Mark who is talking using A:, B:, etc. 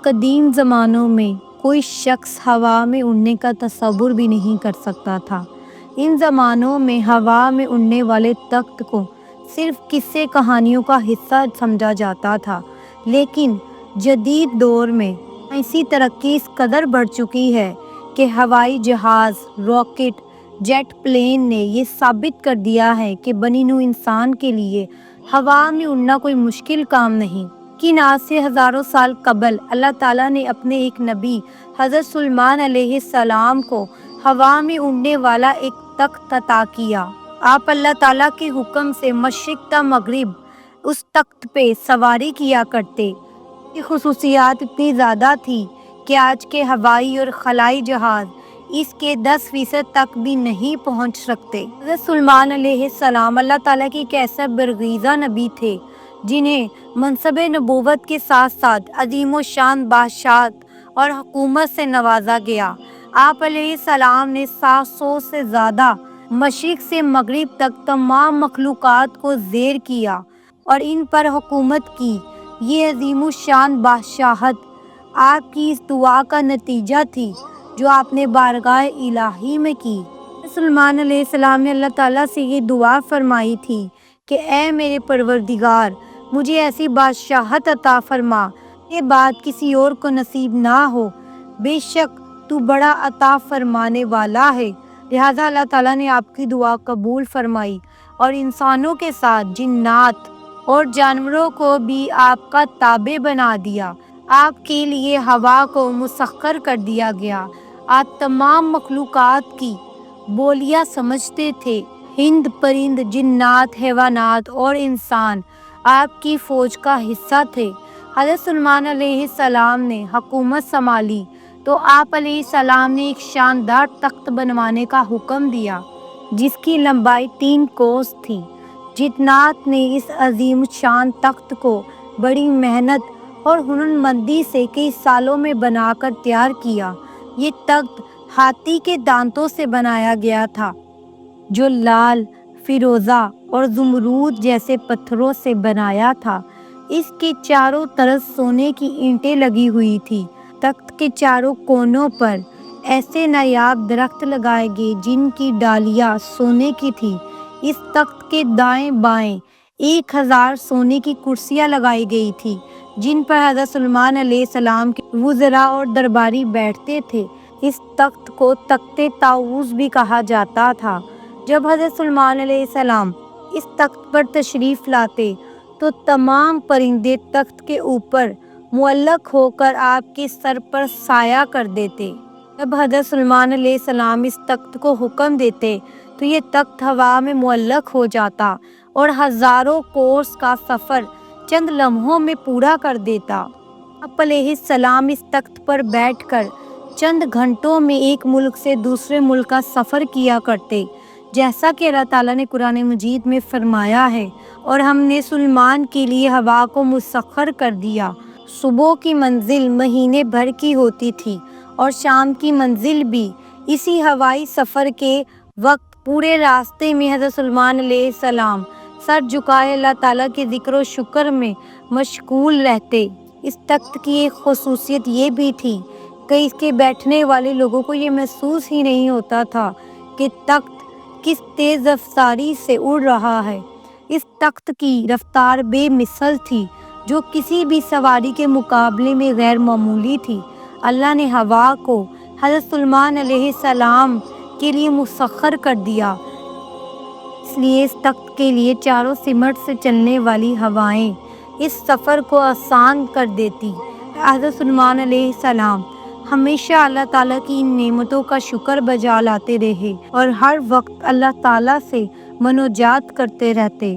A: قدیم زمانوں میں کوئی شخص ہوا میں اڑنے کا تصور بھی نہیں کر سکتا تھا۔ ان زمانوں میں ہوا میں اڑنے والے تخت کو صرف قصے کہانیوں کا حصہ سمجھا جاتا تھا، لیکن جدید دور میں سائنسی ترقی اس قدر بڑھ چکی ہے کہ ہوائی جہاز، راکٹ، جیٹ پلین نے یہ ثابت کر دیا ہے کہ بنی نوع انسان کے لیے ہوا میں اڑنا کوئی مشکل کام نہیں۔ لیکن آج سے ہزاروں سال قبل اللہ تعالیٰ نے اپنے ایک نبی حضرت سلیمان علیہ السلام کو ہوا میں اڑنے والا ایک تخت عطا کیا۔ آپ اللہ تعالیٰ کے حکم سے مشرق تا مغرب اس تخت پہ سواری کیا کرتے۔ اس کی خصوصیات اتنی زیادہ تھی کہ آج کے ہوائی اور خلائی جہاز اس کے 10% تک بھی نہیں پہنچ سکتے۔ حضرت سلیمان علیہ السلام اللہ تعالیٰ کے ایک ایسا برگزیدہ نبی تھے جنہیں منصب نبوت کے ساتھ ساتھ عظیم و شان بادشاہت اور حکومت سے نوازا گیا۔ آپ علیہ السلام نے 700 سے زیادہ مشرق سے مغرب تک تمام مخلوقات کو زیر کیا اور ان پر حکومت کی۔ یہ عظیم و شان بادشاہت آپ کی اس دعا کا نتیجہ تھی جو آپ نے بارگاہ الہی میں کی۔ سلیمان علیہ السلام نے اللہ تعالیٰ سے یہ دعا فرمائی تھی کہ اے میرے پروردگار، مجھے ایسی بادشاہت عطا فرما یہ بات کسی اور کو نصیب نہ ہو، بے شک تو بڑا عطا فرمانے والا ہے۔ لہٰذا اللہ تعالیٰ نے آپ کی دعا قبول فرمائی اور انسانوں کے ساتھ جنات اور جانوروں کو بھی آپ کا تابع بنا دیا۔ آپ کے لیے ہوا کو مسخر کر دیا گیا۔ آپ تمام مخلوقات کی بولیاں سمجھتے تھے۔ ہند پرند، جنات، حیوانات اور انسان آپ کی فوج کا حصہ تھے۔ حضرت سلیمان علیہ السلام نے حکومت سنبھالی تو آپ علیہ السلام نے ایک شاندار تخت بنوانے کا حکم دیا جس کی لمبائی 3 کوس تھی۔ جنات نے اس عظیم شان تخت کو بڑی محنت اور ہنرمندی سے کئی سالوں میں بنا کر تیار کیا۔ یہ تخت ہاتھی کے دانتوں سے بنایا گیا تھا جو لال، فیروزہ اور زمرد جیسے پتھروں سے بنایا تھا۔ اس کے چاروں طرف سونے کی اینٹیں لگی ہوئی تھی۔ تخت کے چاروں کونوں پر ایسے نایاب درخت لگائے گئے جن کی ڈالیاں سونے کی تھی۔ اس تخت کے دائیں بائیں 1000 سونے کی کرسیاں لگائی گئی تھی جن پر حضرت سلیمان علیہ السلام کے وزراء اور درباری بیٹھتے تھے۔ اس تخت کو تخت طاؤس بھی کہا جاتا تھا۔ جب حضرت سلیمان علیہ السلام اس تخت پر تشریف لاتے تو تمام پرندے تخت کے اوپر معلق ہو کر آپ کے سر پر سایہ کر دیتے۔ جب حضرت سلیمان علیہ السلام اس تخت کو حکم دیتے تو یہ تخت ہوا میں معلق ہو جاتا اور ہزاروں کوس کا سفر چند لمحوں میں پورا کر دیتا۔ آپ علیہ السلام اس تخت پر بیٹھ کر چند گھنٹوں میں ایک ملک سے دوسرے ملک کا سفر کیا کرتے، جیسا کہ اللہ تعالیٰ نے قرآن مجید میں فرمایا ہے، اور ہم نے سلیمان کے لیے ہوا کو مسخر کر دیا۔ صبح کی منزل مہینے بھر کی ہوتی تھی اور شام کی منزل بھی۔ اسی ہوائی سفر کے وقت پورے راستے میں حضرت سلیمان علیہ السلام سر جھکائے اللہ تعالیٰ کے ذکر و شکر میں مشغول رہتے۔ اس تخت کی ایک خصوصیت یہ بھی تھی کہ اس کے بیٹھنے والے لوگوں کو یہ محسوس ہی نہیں ہوتا تھا کہ تخت کس تیز رفتاری سے اڑ رہا ہے۔ اس تخت کی رفتار بے مثل تھی جو کسی بھی سواری کے مقابلے میں غیر معمولی تھی۔ اللہ نے ہوا کو حضرت سلیمان علیہ السلام کے لیے مسخر کر دیا، اس لیے اس تخت کے لیے چاروں سمت سے چلنے والی ہوائیں اس سفر کو آسان کر دیتی۔ حضرت سلیمان علیہ السلام ہمیشہ اللہ تعالیٰ کی ان نعمتوں کا شکر بجا لاتے رہے اور ہر وقت اللہ تعالیٰ سے مناجات کرتے رہتے۔